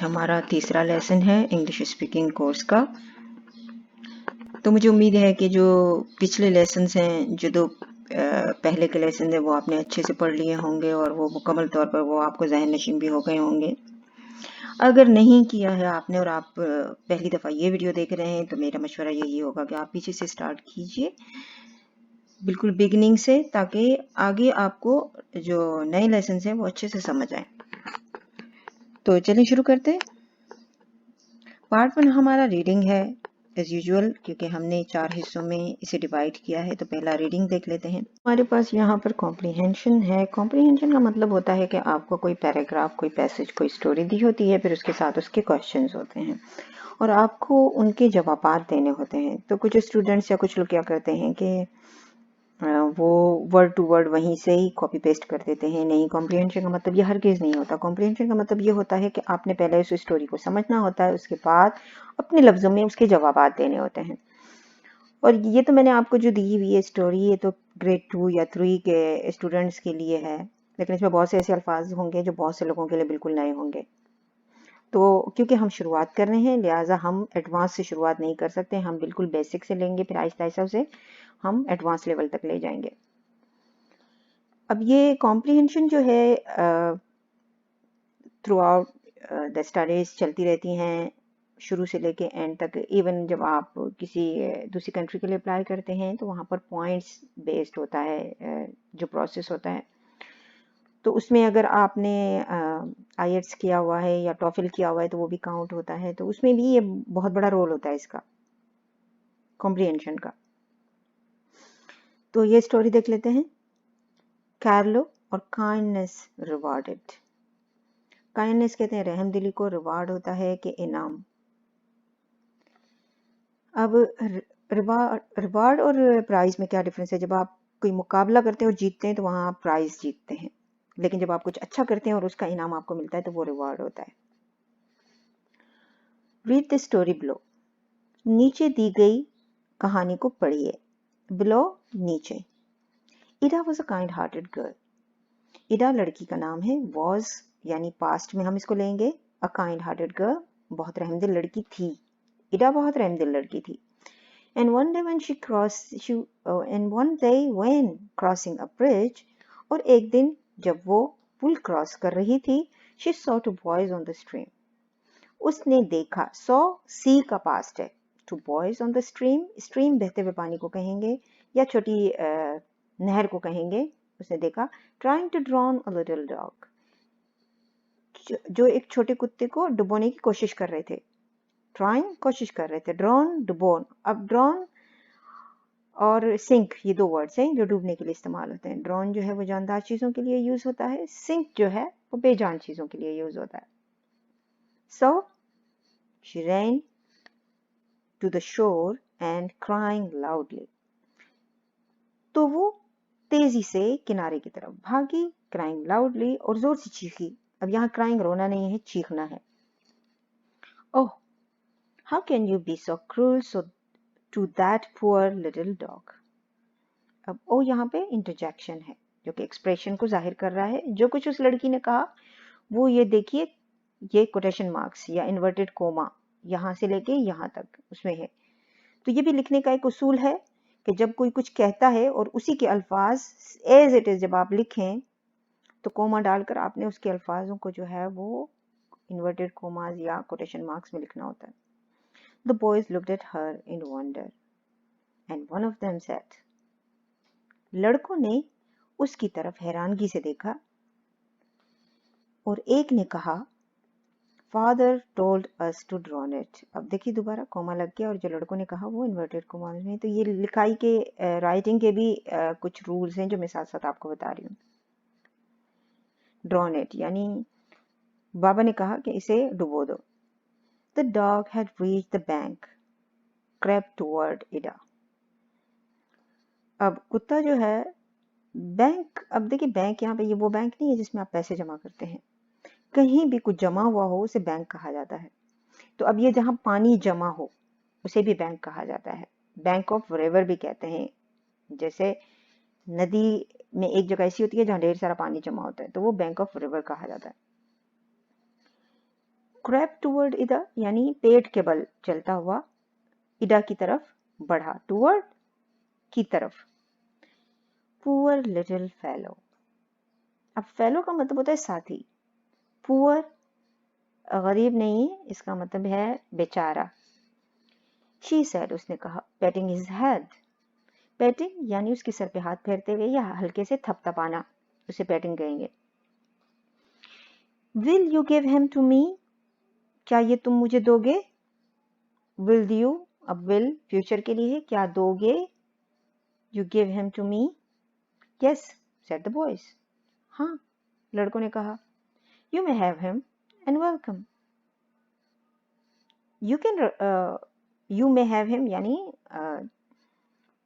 हमारा तीसरा लेसन है इंग्लिश स्पीकिंग कोर्स का। तो मुझे उम्मीद है कि जो पिछले लेसन्स हैं, जो दो पहले के लेसन हैं, वो आपने अच्छे से पढ़ लिए होंगे और वो मुकम्मल तौर पर वो आपको ज़हन नशीन भी हो गए होंगे। अगर नहीं किया है आपने और आप पहली दफ़ा ये वीडियो देख रहे हैं, तो मेरा मशवरा यही होगा कि आप पीछे से स्टार्ट कीजिए, बिल्कुल बिगिनिंग से, ताकि आगे आपको जो नए लेसन्स हैं वो अच्छे से समझ आए। तो चलिए शुरू करते हैं। पार्ट 1 हमारा रीडिंग है एज यूजुअल, क्योंकि हमने 4 हिस्सों में इसे डिवाइड किया है। तो पहला रीडिंग देख लेते हैं। हमारे पास यहाँ पर कॉम्प्रीहेंशन है। कॉम्प्रीहेंशन का मतलब होता है कि आपको कोई पैराग्राफ, कोई पैसेज, कोई स्टोरी दी होती है, फिर उसके साथ उसके क्वेश्चंस होते हैं और आपको उनके जवाब देने होते हैं। तो कुछ स्टूडेंट्स या कुछ लोग क्या करते हैं कि वो वर्ड टू वर्ड वहीं से ही कॉपी पेस्ट कर देते हैं। नहीं, कॉम्प्रीहेंशन का मतलब ये हरगिज़ नहीं होता। कॉम्प्रीहेंशन का मतलब ये होता है कि आपने पहले उस स्टोरी को समझना होता है, उसके बाद अपने लफ्ज़ों में उसके जवाब देने होते हैं। और ये तो मैंने आपको जो दी हुई है स्टोरी, ये तो ग्रेड 2 या 3 के स्टूडेंट्स के लिए है, लेकिन इसमें बहुत से ऐसे अल्फाज होंगे जो बहुत से लोगों के लिए बिल्कुल नए होंगे। तो क्योंकि हम शुरुआत कर रहे हैं, लिहाजा हम एडवांस से शुरुआत नहीं कर सकते। हम बिल्कुल बेसिक से लेंगे, फिर आहिस्ता आहिस्ता उसे हम एडवांस लेवल तक ले जाएंगे। अब ये कॉम्प्रीहेंशन जो है थ्रू आउट द स्टडीज चलती रहती हैं, शुरू से लेके एंड तक। इवन जब आप किसी दूसरी कंट्री के लिए अप्लाई करते हैं तो वहाँ पर पॉइंट्स बेस्ड होता है जो प्रोसेस होता है। तो उसमें अगर आपने आईएल्टीएस किया हुआ है या टॉफल किया हुआ है तो वो भी काउंट होता है। तो उसमें भी ये बहुत बड़ा रोल होता है इसका, कॉम्प्रीहेंशन का। तो ये स्टोरी देख लेते हैं। कार्लो और काइंडनेस रिवार्डेड। काइंडनेस कहते हैं रहमदिली को, रिवार्ड होता है कि इनाम। अब रिवार्ड और प्राइज में क्या डिफरेंस है? जब आप कोई मुकाबला करते हैं और जीतते हैं तो वहां आप प्राइज जीतते हैं, लेकिन जब आप कुछ अच्छा करते हैं और उसका इनाम आपको मिलता है तो वो रिवार्ड होता है। Read the story below. नीचे दी गई कहानी को पढ़िए। बिलो, नीचे। Ida was a kind hearted girl. Ida लड़की का नाम है। वॉज यानी पास्ट में हम इसको लेंगे। अ काइंड हार्टेड गर्ल, बहुत रहमदिल लड़की थी। इडा बहुत रहमदिल लड़की थी। And one day when crossing a bridge, और एक दिन जब वो पुल क्रॉस कर रही थी, she saw two boys on the stream. उसने देखा, saw see का पास्ट है, two boys on the stream, stream बहते हुए पानी को कहेंगे या छोटी नहर को कहेंगे। उसने देखा, trying to drown a little dog, जो एक छोटे कुत्ते को डुबोने की कोशिश कर रहे थे। ट्राइंग, कोशिश कर रहे थे। ड्रोन, डुबोन। अब ड्रोन और सिंक, ये दो वर्ड्स हैं जो डूबने के लिए इस्तेमाल होते हैं। ड्रोन जो है वो जानदार चीज़ों के लिए यूज़ होता है, सिंक जो है वो बेजान चीज़ों के लिए यूज़ होता है। So she ran to the shore and crying loudly. तो वो तेजी से किनारे की तरफ भागी, crying loudly, और जोर से चीखी। अब यहाँ crying रोना नहीं है, चीखना है। Oh, how can you be so cruel to that poor little dog? अब ओ यहाँ पे इंटरजेक्शन है जो कि एक्सप्रेशन को जाहिर कर रहा है। जो कुछ उस लड़की ने कहा वो ये देखिए, ये कोटेशन मार्क्स या इन्वर्टेड कोमा यहाँ से लेके यहाँ तक उसमें है। तो ये भी लिखने का एक उसूल है कि जब कोई कुछ कहता है और उसी के अल्फाज एज इट इज जब आप लिखें तो कोमा डालकर आपने उसके अल्फाजों को जो है वो इन्वर्टेड कोमाज या कोटेशन मार्क्स में लिखना होता है। The boys looked at her in wonder and one of them said, लड़कों ने उसकी तरफ हैरानगी से देखा और एक ने कहा, father told us to drown it. अब देखिए दोबारा कोमा लग गया और जो लड़कों ने कहा वो इन्वर्टेड कोमा में। तो ये लिखाई के राइटिंग के भी कुछ रूल्स हैं जो मैं साथ साथ आपको बता रही हूँ। ड्रॉन इट यानी बाबा ने कहा कि इसे डुबो दो। The dog had reached the bank, crept toward Ida. अब कुत्ता जो है बैंक, अब देखिए बैंक यहाँ पे ये वो बैंक नहीं है जिसमें आप पैसे जमा करते हैं। कहीं भी कुछ जमा हुआ हो उसे बैंक कहा जाता है। तो अब ये जहाँ पानी जमा हो उसे भी बैंक कहा जाता है। बैंक ऑफ रिवर भी कहते हैं। जैसे नदी में एक जगह ऐसी होती है जहाँ ढेर सारा पानी जमा होता है तो वो बैंक ऑफ रिवर कहा जाता है। क्रेप टूवर्ड इडा यानी पेट के बल चलता हुआ इडा की तरफ बढ़ा, टूवर्ड की तरफ। पुअर लिटिल फेलो, अब फेलो का मतलब होता है साथी, पुअर गरीब नहीं, इसका मतलब है बेचारा। शी सेड, उसने कहा, पेटिंग हिज हेड, पेटिंग यानी उसके सर पे हाथ फेरते हुए या हल्के से थपथपाना, उसे पेटिंग कहेंगे। Will you give him to me, क्या ये तुम मुझे दोगे? विल यू, अब विल फ्यूचर के लिए है, क्या दोगे? You give him to me, yes said the boys, हाँ लड़कों ने कहा। You may have him and welcome, you may have him यानी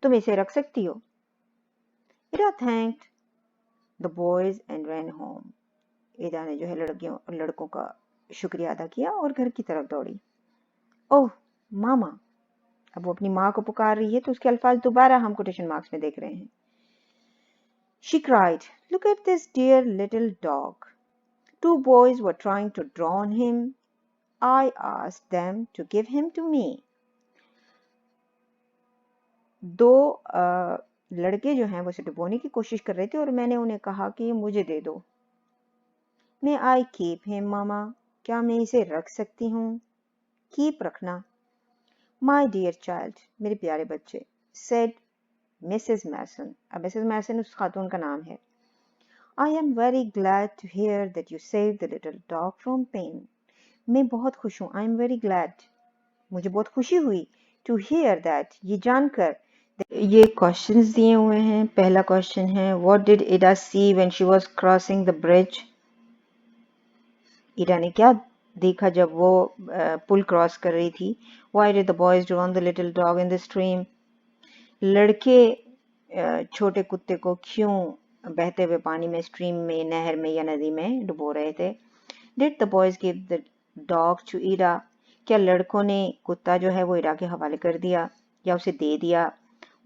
तुम इसे रख सकती हो। Ida thanked the boys and ran home, Ida ने जो है लड़कियों और लड़कों का शुक्रिया अदा किया और घर की तरफ दौड़ी। ओह मामा, अब वो अपनी माँ को पुकार रही है तो उसके अल्फाज दोबारा हम कोटेशन मार्क्स में देख रहे हैं। She cried, look at this dear little dog. Two boys were trying to drown him. I asked them to give him to me. दो लड़के जो हैं वो उसे डुबोने की कोशिश कर रहे थे और मैंने उन्हें कहा कि मुझे दे दो। May I keep him, मामा, क्या मैं इसे रख सकती हूँ? Keep रखना। My dear child, मेरे प्यारे बच्चे, said Mrs. Mason, अब Mrs. Mason उस खातून का नाम है। I am very glad to hear that you saved the little dog from pain. मैं बहुत खुश हूँ, I am very glad, मुझे बहुत खुशी हुई, to hear that, ये जानकर। ये क्वेश्चंस दिए हुए हैं। पहला क्वेश्चन है, What did Ida see when she was crossing the bridge? ईडा ने क्या देखा जब वो पुल क्रॉस कर रही थी? Why did the boys drown the little dog in the stream? लड़के छोटे कुत्ते को क्यों बहते हुए पानी में, स्ट्रीम में, नहर में या नदी में डुबो रहे थे? Did the boys give the dog to Ida? क्या लड़कों ने कुत्ता जो है वो इडा के हवाले कर दिया या उसे दे दिया?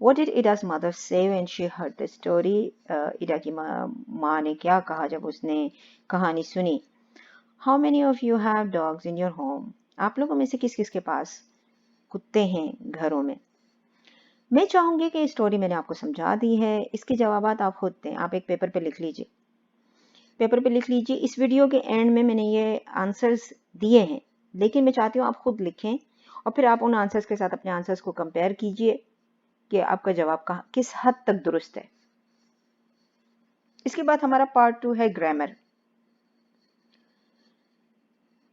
What did Ida's mother say when she heard the story? Ida की माँ ने क्या कहा जब उसने कहानी सुनी? How many of you have dogs in your home? आप लोगों में से किस किस के पास कुत्ते हैं घरों में? मैं चाहूंगी कि स्टोरी मैंने आपको समझा दी है, इसके जवाबात आप खुद दें, आप एक पेपर पे लिख लीजिए, पेपर पे लिख लीजिए। इस वीडियो के एंड में मैंने ये आंसर्स दिए हैं, लेकिन मैं चाहती हूँ आप खुद लिखें और फिर आप उन आंसर्स के साथ अपने आंसर्स को कंपेयर कीजिए कि आपका जवाब किस हद तक दुरुस्त है। इसके बाद हमारा पार्ट 2 है ग्रामर।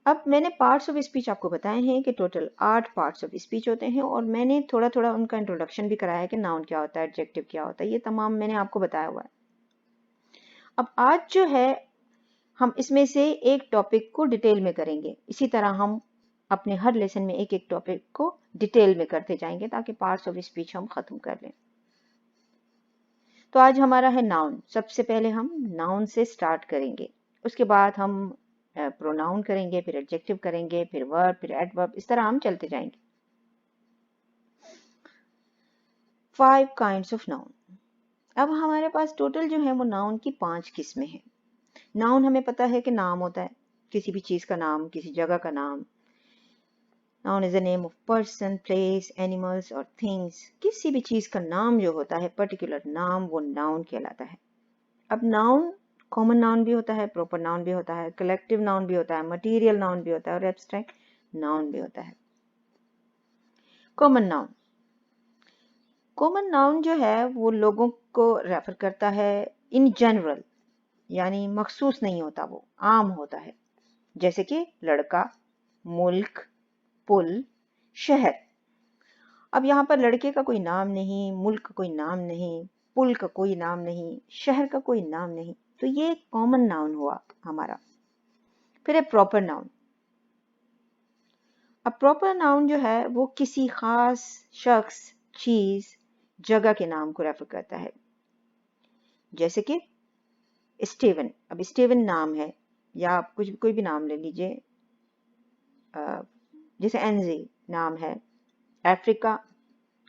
अब मैंने पार्ट्स ऑफ स्पीच आपको बताए हैं कि टोटल 8 पार्ट्स ऑफ स्पीच होते हैं और मैंने थोड़ा थोड़ा उनका इंट्रोडक्शन भी कराया है कि नाउन क्या होता है, एडजेक्टिव क्या होता है, ये तमाम मैंने आपको बताया हुआ है। अब आज जो है हम इसमें से एक टॉपिक को डिटेल में करेंगे, इसी तरह हम अपने हर लेसन में एक एक टॉपिक को डिटेल में करते जाएंगे ताकि पार्ट्स ऑफ स्पीच हम खत्म कर लें। तो आज हमारा है नाउन। सबसे पहले हम नाउन से स्टार्ट करेंगे, उसके बाद हम प्रोनाउन करेंगे, फिर एडजेक्टिव करेंगे, फिर वर्ब, फिर एडवर्ब, इस तरह हम चलते जाएंगे। 5 काइंड्स ऑफ नाउन। अब हमारे पास टोटल जो है वो नाउन की 5 किस्में हैं। नाउन हमें पता है कि नाम होता है, किसी भी चीज का नाम, किसी जगह का नाम। Noun is a name of person, place, animals और थिंग्स। किसी भी चीज का नाम जो होता है, पर्टिकुलर नाम, वो नाउन कहलाता है। अब नाउन कॉमन नाउन भी होता है, प्रॉपर नाउन भी होता है, कलेक्टिव नाउन भी होता है, मटीरियल नाउन भी होता है और एब्स्ट्रैक्ट नाउन भी होता है। कॉमन नाउन, कॉमन नाउन जो है वो लोगों को रेफर करता है इन जनरल, यानी मखसूस नहीं होता, वो आम होता है, जैसे कि लड़का, मुल्क, पुल, शहर। अब यहाँ पर लड़के का कोई नाम नहीं, मुल्क का कोई नाम नहीं, पुल का कोई नाम नहीं, शहर का कोई नाम नहीं, तो ये कॉमन नाउन हुआ हमारा। फिर है प्रॉपर नाउन। अब प्रॉपर नाउन जो है वो किसी खास शख्स, चीज, जगह के नाम को रेफर करता है, जैसे कि स्टीवन। अब स्टीवन नाम है, या आप कुछ कोई भी नाम ले लीजिए, जैसे एनजी नाम है, अफ्रीका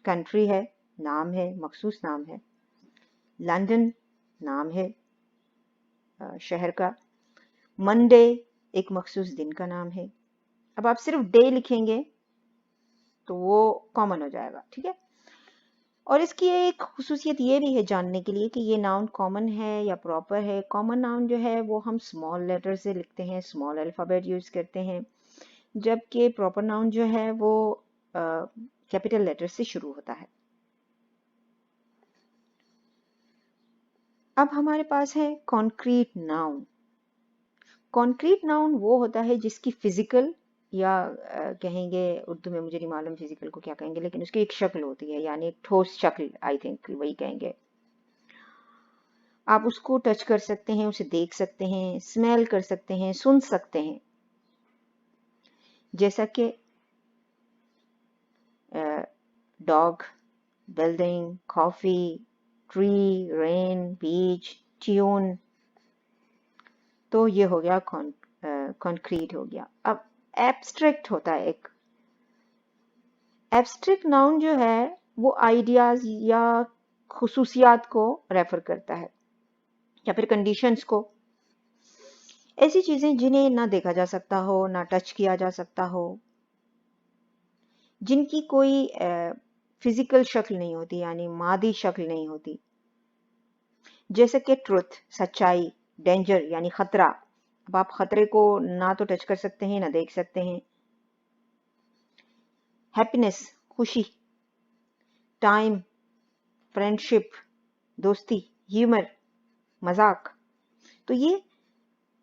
कंट्री है, नाम है, मखसूस नाम है, लंदन नाम है शहर का, मंडे एक मखसूस दिन का नाम है, अब आप सिर्फ डे लिखेंगे तो वो कॉमन हो जाएगा, ठीक है। और इसकी एक खुसूसियत ये भी है जानने के लिए कि ये नाउन कॉमन है या प्रॉपर है। कॉमन नाउन जो है वो हम स्मॉल लेटर से लिखते हैं, स्मॉल अल्फ़ाबेट यूज करते हैं, जबकि प्रॉपर नाउन जो है वो कैपिटल लेटर से शुरू होता है। अब हमारे पास है कॉन्क्रीट नाउन। कॉन्क्रीट नाउन वो होता है जिसकी फिजिकल या कहेंगे, उर्दू में मुझे नहीं मालूम फिजिकल को क्या कहेंगे, लेकिन उसकी एक शक्ल होती है, यानी एक ठोस शक्ल, आई थिंक वही कहेंगे। आप उसको टच कर सकते हैं, उसे देख सकते हैं, स्मेल कर सकते हैं, सुन सकते हैं, जैसा कि dog, building, coffee, tree, rain, beach, tune. तो ये हो गया कॉन्क्रीट हो गया। अब एब्स्ट्रैक्ट होता है एक। एब्स्ट्रैक्ट नाउन जो है वो आइडियाज या खुसूसियात को रेफर करता है या फिर कंडीशंस को। ऐसी चीजें जिन्हें ना देखा जा सकता हो, ना टच किया जा सकता हो, जिनकी कोई फिजिकल शक्ल नहीं होती, यानी मादी शक्ल नहीं होती, जैसे कि ट्रुथ, सच्चाई, डेंजर यानी खतरा। अब आप खतरे को ना तो टच कर सकते हैं ना देख सकते हैं। हैप्पीनेस, खुशी, टाइम, फ्रेंडशिप, दोस्ती, ह्यूमर, मजाक। तो ये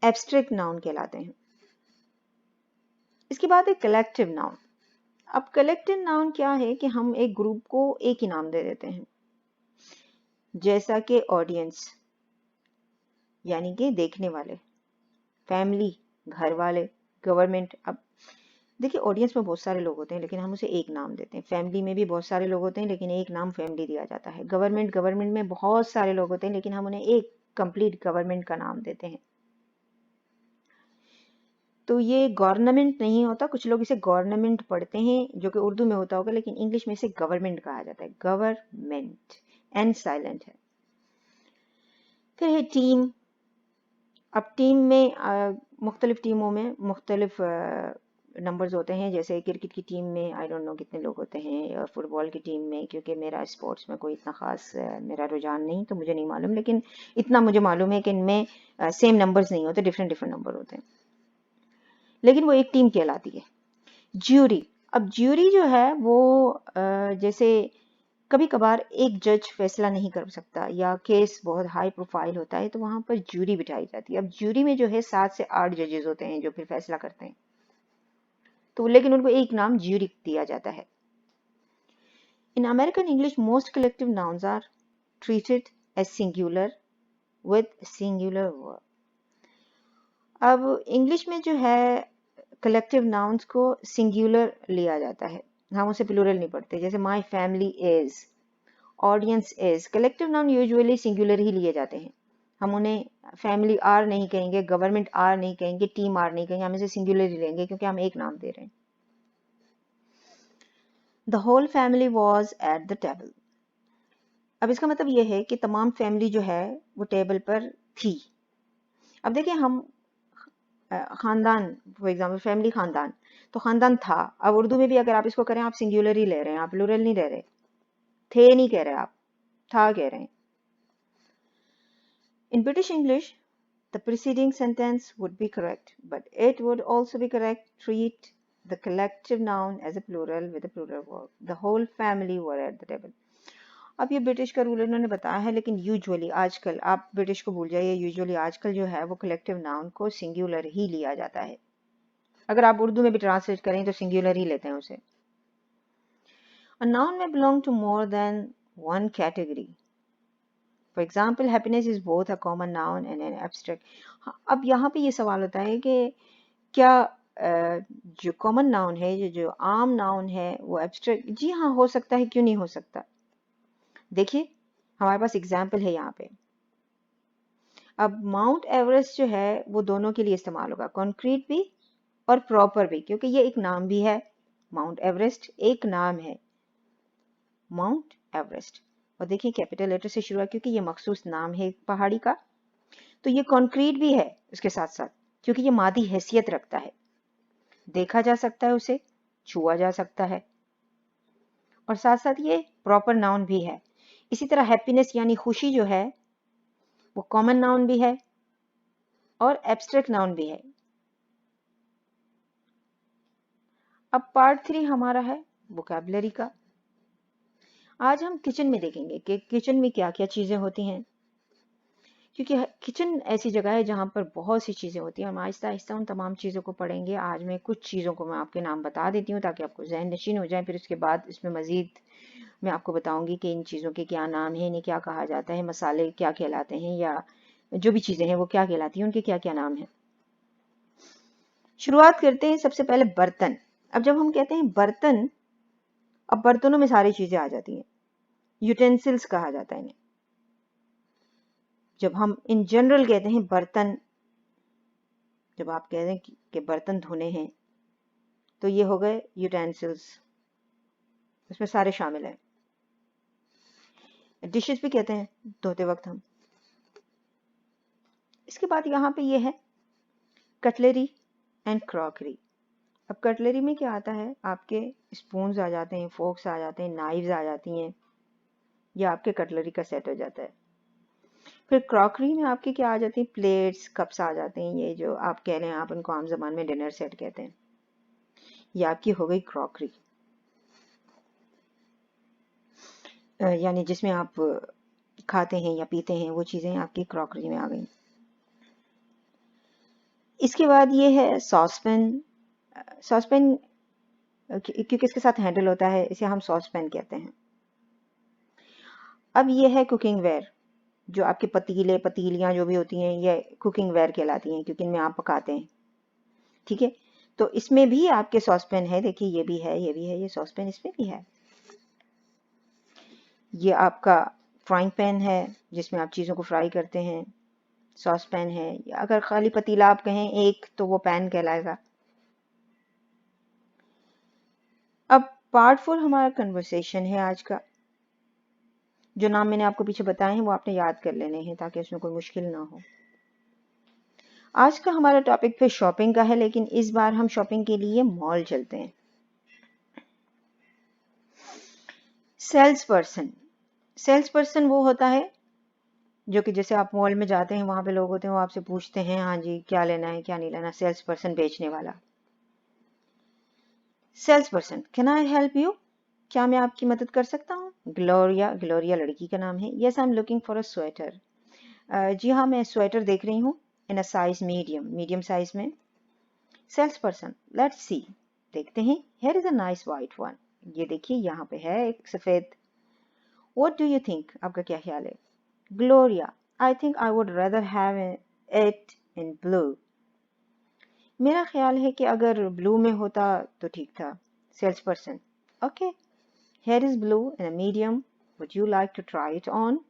एब्स्ट्रैक्ट नाउन कहलाते हैं। इसके बाद है कलेक्टिव नाउन। अब कलेक्टिव नाउन क्या है कि हम एक ग्रुप को एक ही नाम दे देते हैं, जैसा कि ऑडियंस यानी कि देखने वाले, फैमिली घर वाले, गवर्नमेंट। अब देखिए, ऑडियंस में बहुत सारे लोग होते हैं लेकिन हम उसे एक नाम देते हैं। फैमिली में भी बहुत सारे लोग होते हैं लेकिन एक नाम फैमिली दिया जाता है। गवर्नमेंट में बहुत सारे लोग होते हैं लेकिन हम उन्हें एक कंप्लीट गवर्नमेंट का नाम देते हैं। तो ये गवर्नमेंट नहीं होता, कुछ लोग इसे गवर्नमेंट पढ़ते हैं जो कि उर्दू में होता होगा, लेकिन इंग्लिश में इसे गवर्नमेंट कहा जाता है। गवर्नमेंट, एन साइलेंट है। फिर है टीम। अब टीम में मुख्तलिफ टीमों में मुख्तलिफ नंबर्स होते हैं। जैसे क्रिकेट की टीम में आई डोंट नो कितने लोग होते हैं, फुटबॉल की टीम में, क्योंकि मेरा स्पोर्ट्स में कोई इतना ख़ास मेरा रुझान नहीं, तो मुझे नहीं मालूम, लेकिन इतना मुझे मालूम है कि इनमें सेम नंबर्स नहीं होते, डिफरेंट डिफरेंट नंबर होते हैं, लेकिन वो एक टीम कहलाती है। ज्यूरी। अब ज्यूरी जो है वो जैसे कभी कभार एक जज फैसला नहीं कर सकता या केस बहुत हाई प्रोफाइल होता है तो वहां पर ज्यूरी बिठाई जाती है। अब ज्यूरी में जो है 7 से 8 जजेस होते हैं जो फिर फैसला करते हैं, तो लेकिन उनको एक नाम ज्यूरी दिया जाता है। In American English most collective nouns are treated as singular with singular verb. अब इंग्लिश में जो है कलेक्टिव नाउन्स को सिंगुलर लिया जाता है, हम उसे प्लूरल नहीं पढ़ते। जैसे my family is, audience is. Collective noun usually singular ही लिए जाते हैं, हम उन्हें फैमिली आर नहीं कहेंगे, गवर्नमेंट आर नहीं कहेंगे, टीम आर नहीं कहेंगे, हम इसे सिंगुलर ही लेंगे क्योंकि हम एक नाम दे रहे हैं। The whole family was at the table. अब इसका मतलब यह है कि तमाम फैमिली जो है वो टेबल पर थी। अब देखिए, हम खानदान, फॉर एग्जाम्पल फैमिली, खानदान, तो खानदान था। अब उर्दू में भी अगर आप इसको करें, आप सिंगुलर ही ले रहे हैं, आप प्लूरल नहीं ले रहे, थे नहीं कह रहे, आप था कह रहे हैं। In British English, the preceding sentence would be correct, but it would also be correct to treat the collective noun as a plural with a plural verb. The whole family were at the table. अब ये British का rule इन्होंने बताया है, लेकिन usually आजकल, आप British को भूल जाइए, यूजुअली आजकल जो है वो कलेक्टिव नाउन को सिंगुलर ही लिया जाता है। अगर आप उर्दू में भी ट्रांसलेट करें तो सिंगुलर ही लेते हैं उसे। A noun may belong to more than one category. For example, happiness is both a common noun and an abstract. अब यहाँ पे ये सवाल होता है कि क्या जो कॉमन नाउन है, जो आम नाउन है, वो एब्स्ट्रैक्ट? जी हाँ, हो सकता है, क्यों नहीं हो सकता। देखिए, हमारे पास एग्जाम्पल है यहाँ पे। अब माउंट एवरेस्ट जो है वो दोनों के लिए इस्तेमाल होगा, कॉन्क्रीट भी और प्रॉपर भी, क्योंकि ये एक नाम भी है। माउंट एवरेस्ट एक नाम है, माउंट एवरेस्ट। और देखिए, कैपिटल लेटर से शुरू है क्योंकि ये मखसूस नाम है पहाड़ी का। तो ये कॉन्क्रीट भी है उसके साथ साथ, क्योंकि ये मादी हैसियत रखता है। देखा जा सकता है, उसे छुआ जा सकता है, और साथ साथ ये प्रॉपर नाउन भी है। इसी तरह हैप्पीनेस यानी खुशी जो है वो कॉमन नाउन भी है और एब्स्ट्रैक्ट नाउन भी है। अब पार्ट 3 हमारा है वोकैबुलरी का। आज हम किचन में देखेंगे कि किचन में क्या क्या चीजें होती हैं, क्योंकि किचन ऐसी जगह है जहाँ पर बहुत सी चीज़ें होती हैं। हम आहिस्ता आहिस्ता उन तमाम चीज़ों को पढ़ेंगे। आज मैं कुछ चीज़ों को मैं आपके नाम बता देती हूँ ताकि आपको ज़हन नशीन हो जाए। फिर उसके बाद इसमें मज़ीद मैं आपको बताऊंगी कि इन चीज़ों के क्या नाम हैं, इन्हें क्या कहा जाता है, मसाले क्या कहलाते हैं, या जो भी चीज़ें हैं वो क्या कहलाती हैं, उनके क्या क्या नाम हैं। शुरुआत करते हैं सबसे पहले बर्तन। अब जब हम कहते हैं बर्तन, अब बर्तनों में सारी चीज़ें आ जाती हैं। यूटेंसिल्स कहा जाता है इन्हें। जब हम इन जनरल कहते हैं बर्तन, जब आप कह रहे हैं कि बर्तन धोने हैं, तो ये हो गए यूटेंसिल्स, इसमें सारे शामिल हैं। डिशेस भी कहते हैं धोते वक्त हम। इसके बाद यहाँ पे ये है कटलरी एंड क्रॉकरी। अब कटलरी में क्या आता है, आपके स्पून्स आ जाते हैं, फोक्स आ जाते हैं, नाइव्स आ जाती हैं, या आपके कटलरी का सेट हो जाता है। फिर क्रॉकरी में आपके क्या आ जाती हैं, प्लेट्स, कप्स आ जाते हैं। ये जो आप कह रहे हैं, आप उनको आम जबान में डिनर सेट कहते हैं, ये आपकी हो गई क्रॉकरी, यानी जिसमें आप खाते हैं या पीते हैं, वो चीज़ें आपकी क्रॉकरी में आ गई। इसके बाद ये है सॉसपैन। सॉसपैन क्योंकि इसके साथ हैंडल होता है, इसे हम सॉसपैन कहते हैं। अब ये है कुकिंग वेयर, जो आपके पतीले पतीलियाँ जो भी होती हैं, ये कुकिंग वेयर कहलाती हैं क्योंकि इनमें आप पकाते हैं। ठीक है, तो इसमें भी आपके सॉसपैन है। देखिए ये भी है, ये भी है, ये सॉसपैन इसमें भी है। ये आपका फ्राइंग पैन है जिसमें आप चीज़ों को फ्राई करते हैं, सॉस पैन है। या अगर खाली पतीला आप कहें एक, तो वो पैन कहलाएगा। अब पार्ट 4 हमारा कन्वर्सेशन है आज का। जो नाम मैंने आपको पीछे बताए हैं वो आपने याद कर लेने हैं ताकि उसमें कोई मुश्किल ना हो। आज का हमारा टॉपिक फिर शॉपिंग का है, लेकिन इस बार हम शॉपिंग के लिए मॉल चलते हैं। सेल्स पर्सन, सेल्स पर्सन वो होता है जो कि जैसे आप मॉल में जाते हैं, वहां पे लोग होते हैं, वो आपसे पूछते हैं हाँ जी क्या लेना है क्या नहीं लेना। सेल्स पर्सन, बेचने वाला। Sales person, can I help you, क्या मैं आपकी मदद कर सकता हूँ। ग्लोरिया, ग्लोरिया लड़की का नाम है। Yes I am looking for a sweater. जी हाँ, मैं स्वेटर देख रही हूँ in a size medium, medium size में। सेल्स पर्सन, लेट्स सी, देखते हैं। Here is a nice white one, ये देखिए यहाँ पे है एक सफेद। व्हाट डू यू थिंक, आपका क्या ख्याल है। Gloria, I think I would rather have it in blue, मेरा ख्याल है कि अगर ब्लू में होता तो ठीक था। Sales person, okay, here is blue in a medium, would you like to try it on.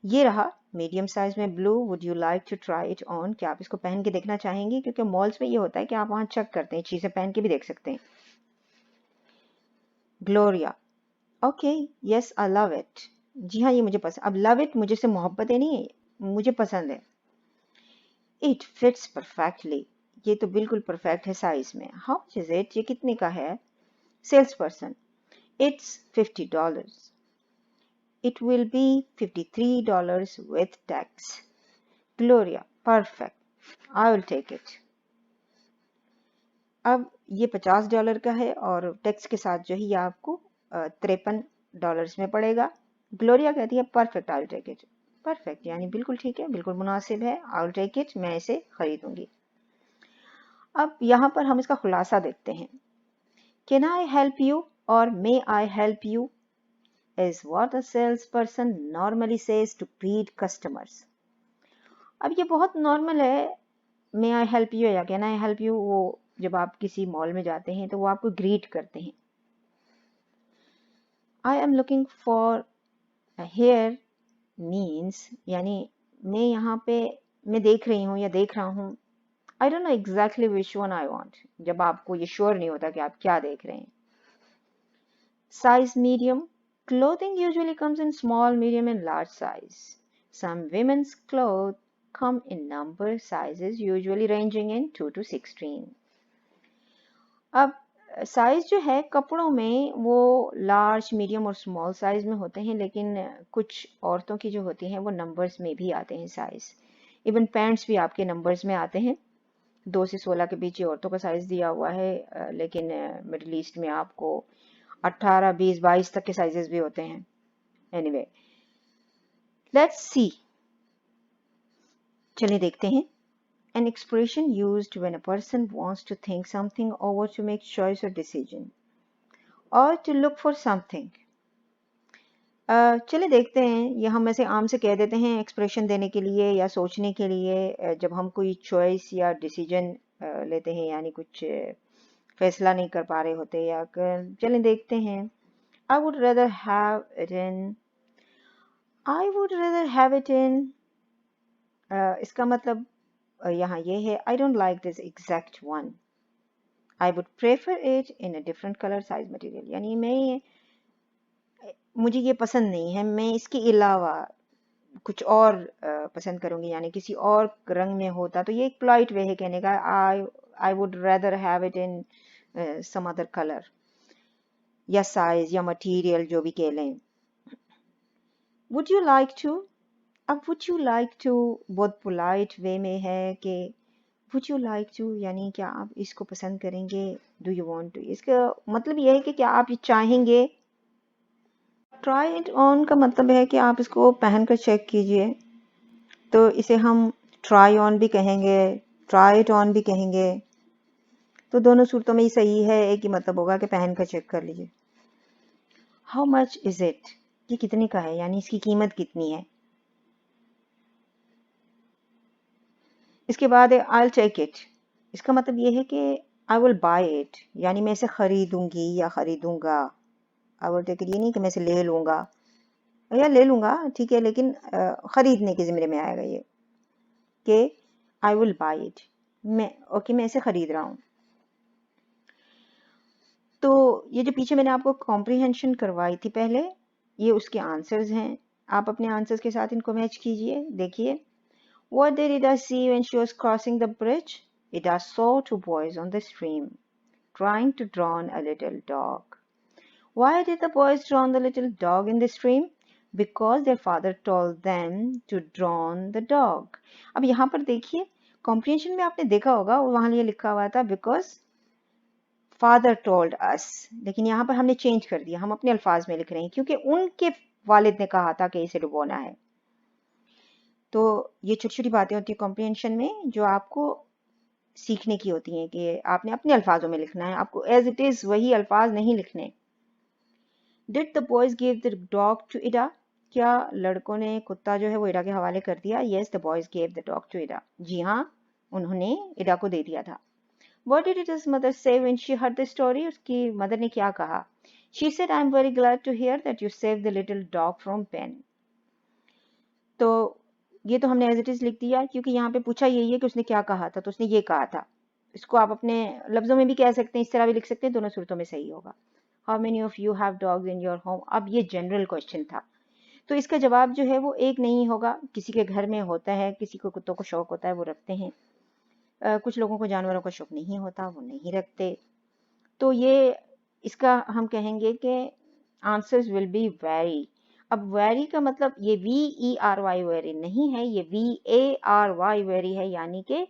ये रहा मीडियम साइज में blue, would you like to try it on, क्या आप इसको पहन के देखना चाहेंगे, क्योंकि मॉल्स में ये होता है कि आप वहां चेक करते हैं, चीजें पहन के भी देख सकते हैं। Gloria, okay, yes I love it, जी हाँ ये मुझे पसंद। अब लव इट मुझे से मोहब्बत है नहीं, मुझे पसंद है। इट फिट्स परफेक्टली, ये तो बिल्कुल परफेक्ट है साइज में। हाउ मच इज इट, ये कितने का है। Sales person, it's $50, it will be $53 with tax. Gloria, perfect, I will take it. अब ये $50 का है और टैक्स के साथ जो है ये आपको $53 में पड़ेगा। ग्लोरिया कहती है perfect, I will take it. Perfect यानी बिल्कुल ठीक है, बिल्कुल मुनासिब है, आई विल टेक इट, मैं इसे खरीदूंगी। अब यहाँ पर हम इसका खुलासा देखते हैं। कैन आई हेल्प यू और may I help you is what a salesperson normally says to greet customers. अब ये बहुत नॉर्मल है, मे आई हेल्प यू या कैन आई हेल्प यू, वो जब आप किसी मॉल में जाते हैं तो वो आपको ग्रीट करते हैं। I am looking for here means, यानी मैं यहाँ पे मैं देख रही हूँ या देख रहा हूँ। I don't know exactly which one I want, जब आपको ये श्योर नहीं होता कि आप क्या देख रहे हैं। Size medium, clothing usually comes in small, medium and large size. Some women's clothes come in number sizes usually ranging in 2 to 16. अब साइज जो है कपड़ों में वो लार्ज, मीडियम और स्मॉल साइज में होते हैं, लेकिन कुछ औरतों की जो होती हैं वो नंबर्स में भी आते हैं साइज। इवन पैंट्स भी आपके नंबर्स में आते हैं। 2 से 16 के बीच ये औरतों का साइज दिया हुआ है, लेकिन मिडिल ईस्ट में आपको 18, 20, 22 तक के साइजेस भी होते हैं। एनीवे, लेट्स सी, चलिए देखते हैं। An expression used when a person wants to think something over to make choice or decision or to look for something. चलिए देखते हैं, ये हम ऐसे आम से कह देते हैं एक्सप्रेशन देने के लिए या सोचने के लिए, जब हम कोई चॉइस या डिसीजन लेते हैं, यानी कुछ फैसला नहीं कर पा रहे होते, या चलिए देखते हैं। I would rather have it in, I would rather have it in, इसका मतलब यहाँ ये है, I don't like this exact one. I would prefer it in a different color size material. यानी मुझे ये पसंद नहीं है, मैं इसके अलावा कुछ और पसंद करूंगी, यानी किसी और रंग में होता। तो ये एक पोलाइट वे है कहने का, I would rather have it in some other color या साइज या मटेरियल, जो भी कह लें। Would you like to? अब would you like to बहुत पोलाइट वे में है कि Would you like to यानी क्या आप इसको पसंद करेंगे, Do you want to, इसका मतलब यह है कि क्या आप ये चाहेंगे। Try it on का मतलब है कि आप इसको पहन कर चेक कीजिए, तो इसे हम try on भी कहेंगे, try it on भी कहेंगे। तो दोनों सूरतों में ही सही है, एक ही मतलब होगा कि पहन कर चेक कर लीजिए। How much is it? ये कितने का है, यानी इसकी कीमत कितनी है। इसके बाद है I'll take it, इसका मतलब ये है कि I will buy it, यानी मैं इसे खरीदूंगी या खरीदूंगा। I will take it ये नहीं कि मैं इसे ले लूंगा या ले लूंगा, ठीक है, लेकिन खरीदने के ज़िम्मे में आएगा ये कि I will buy it, मैं इसे खरीद रहा हूँ। तो ये जो पीछे मैंने आपको कॉम्प्रिहेंशन करवाई थी पहले, ये उसके आंसर्स हैं। आप अपने आंसर्स के साथ इनको मैच कीजिए। देखिए, What did Ida see when she was crossing the bridge? Ida saw 2 boys on the stream, trying to drown a little dog. Why did the boys drown the little dog in the stream? Because their father told them to drown the dog. अब यहाँ पर देखिए, comprehension में आपने देखा होगा वहाँ ये लिखा हुआ था because father told us, लेकिन यहाँ पर हमने चेंज कर दिया, हम अपने अल्फाज में लिख रहे हैं क्योंकि उनके वालिद ने कहा था कि इसे डुबोना है। तो ये छोटी छोटी बातें होती है कॉम्प्रिहेंशन में जो आपको सीखने की होती हैं कि आपने अपने अल्फाजों में लिखना है, आपको एज इट इज वही अल्फाज नहीं लिखने। Did the boys give the dog to Ida? क्या लड़कों ने कुत्ता जो है वो इडा के हवाले कर दिया? Yes, the boys gave the dog to Ida. जी हाँ, उन्होंने इडा को दे दिया था। What did Ida's mother say when she heard the story? उसकी मदर ने क्या कहा? She said, I'm very glad to hear that you saved the little dog from pen. तो ये तो हमने एज इट इज लिख दिया क्योंकि यहाँ पे पूछा यही है कि उसने क्या कहा था, तो उसने ये कहा था। इसको आप अपने लफ्जों में भी कह सकते हैं, इस तरह भी लिख सकते हैं, दोनों सूरतों में सही होगा। How many of you have dogs in your home? अब ये जनरल क्वेश्चन था, तो इसका जवाब जो है वो एक नहीं होगा। किसी के घर में होता है, किसी को कुत्तों को शौक होता है वो रखते हैं, कुछ लोगों को जानवरों का शौक नहीं होता वो नहीं रखते। तो ये इसका हम कहेंगे कि आंसर्स विल बी वेरी। अब वेरी का मतलब ये VERY वेरी नहीं है, ये VARY वेरी है, यानी कि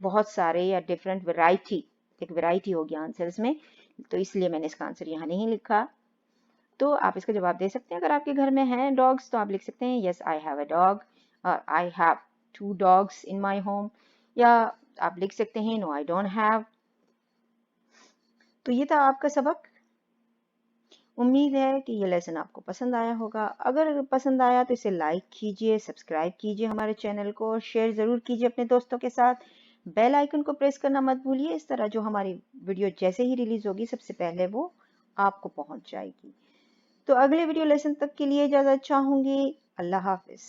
बहुत सारे या डिफरेंट वैरायटी, एक वैरायटी होगी आंसर्स में, तो इसलिए मैंने इसका आंसर यहाँ नहीं लिखा। तो आप इसका जवाब दे सकते हैं, अगर आपके घर में हैं डॉग्स तो आप लिख सकते हैं yes I have a dog, और I have 2 dogs in my home, या आप लिख सकते हैं नो आई डोंट हैव। तो ये था आपका सबक। उम्मीद है कि ये लेसन आपको पसंद आया होगा। अगर पसंद आया तो इसे लाइक कीजिए, सब्सक्राइब कीजिए हमारे चैनल को, और शेयर ज़रूर कीजिए अपने दोस्तों के साथ। बेल आइकन को प्रेस करना मत भूलिए, इस तरह जो हमारी वीडियो जैसे ही रिलीज होगी सबसे पहले वो आपको पहुंच जाएगी। तो अगले वीडियो लेसन तक के लिए इजाज़त चाहूँगी। अल्लाह हाफिज़।